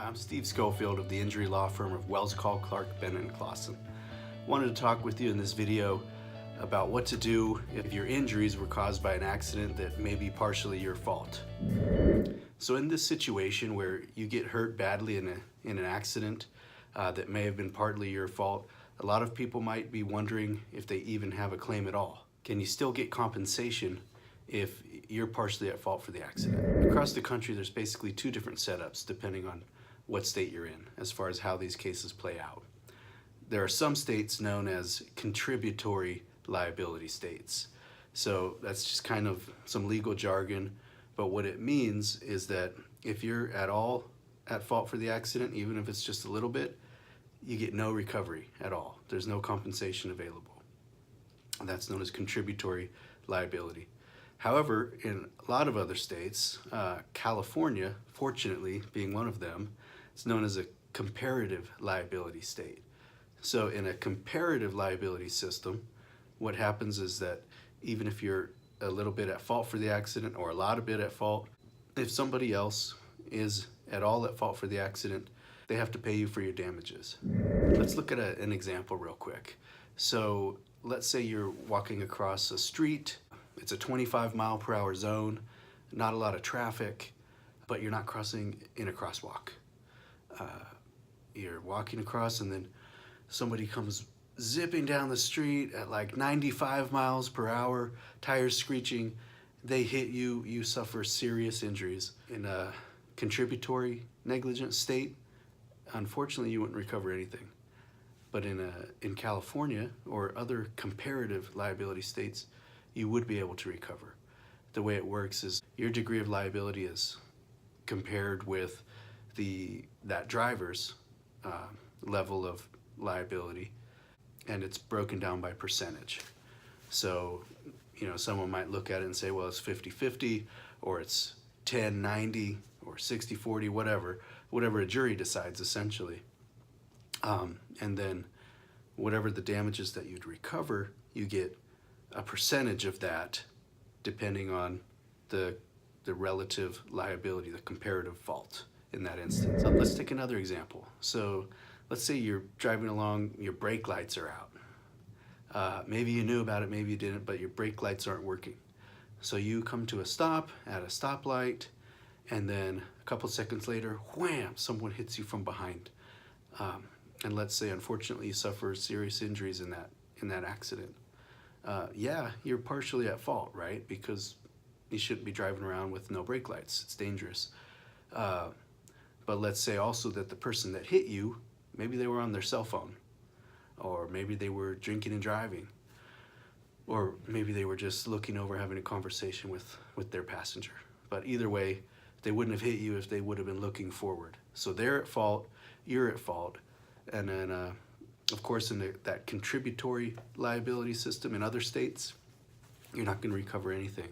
Hi, I'm Steve Schofield of the injury law firm of Wells Call Clark Bennett & Clausen. Wanted to talk with you in this video about what to do if your injuries were caused by an accident that may be partially your fault. So in this situation where you get hurt badly in an accident that may have been partly your fault, a lot of people might be wondering if they even have a claim at all. Can you still get compensation if you're partially at fault for the accident? Across the country, there's basically two different setups depending on what state you're in as far as how these cases play out. There are some states known as contributory liability states. So that's just kind of some legal jargon, but what it means is that if you're at all at fault for the accident, even if it's just a little bit, you get no recovery at all. There's no compensation available. And that's known as contributory liability. However, in a lot of other states, California, fortunately, being one of them, it's known as a comparative liability state. So in a comparative liability system, what happens is that even if you're a little bit at fault for the accident or a lot of bit at fault, if somebody else is at all at fault for the accident, they have to pay you for your damages. Let's look at an example real quick. So let's say you're walking across a street. It's a 25-mile-per-hour zone, not a lot of traffic, but you're not crossing in a crosswalk. You're walking across and then somebody comes zipping down the street at like 95 miles per hour, tires screeching, they hit you, you suffer serious injuries. In a contributory negligent state, unfortunately you wouldn't recover anything. But in California or other comparative liability states, you would be able to recover. The way it works is your degree of liability is compared with that driver's level of liability, and it's broken down by percentage. So, you know, someone might look at it and say, well, it's 50-50, or it's 10-90, or 60-40, whatever a jury decides, essentially. And then whatever the damages that you'd recover, you get a percentage of that depending on the relative liability, the comparative fault in that instance. So let's take another example. So let's say you're driving along, your brake lights are out. Maybe you knew about it, maybe you didn't, but your brake lights aren't working. So you come to a stop at a stoplight, and then a couple seconds later, wham, someone hits you from behind. And let's say, unfortunately, you suffer serious injuries in that accident. Yeah, you're partially at fault, right? Because you shouldn't be driving around with no brake lights. It's dangerous. But let's say also that the person that hit you, maybe they were on their cell phone, or maybe they were drinking and driving, or maybe they were just looking over, having a conversation with their passenger. But either way, they wouldn't have hit you if they would have been looking forward. So they're at fault, you're at fault, and then of course in that contributory liability system in other states, you're not going to recover anything.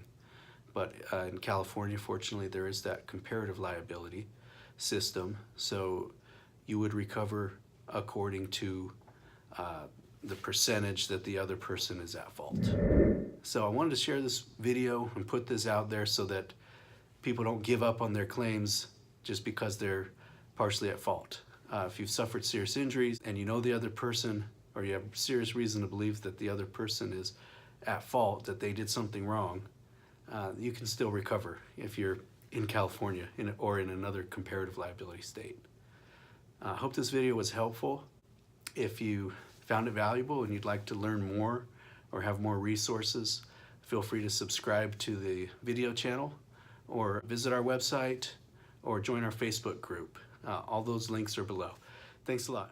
But in California, fortunately, there is that comparative liability system, so you would recover according to the percentage that the other person is at fault. So I wanted to share this video and put this out there so that people don't give up on their claims just because they're partially at fault. If you've suffered serious injuries and you know the other person, or you have serious reason to believe that the other person is at fault, that they did something wrong, you can still recover if you're in California or in another comparative liability state. I hope this video was helpful. If you found it valuable and you'd like to learn more or have more resources, feel free to subscribe to the video channel or visit our website or join our Facebook group. All those links are below. Thanks a lot.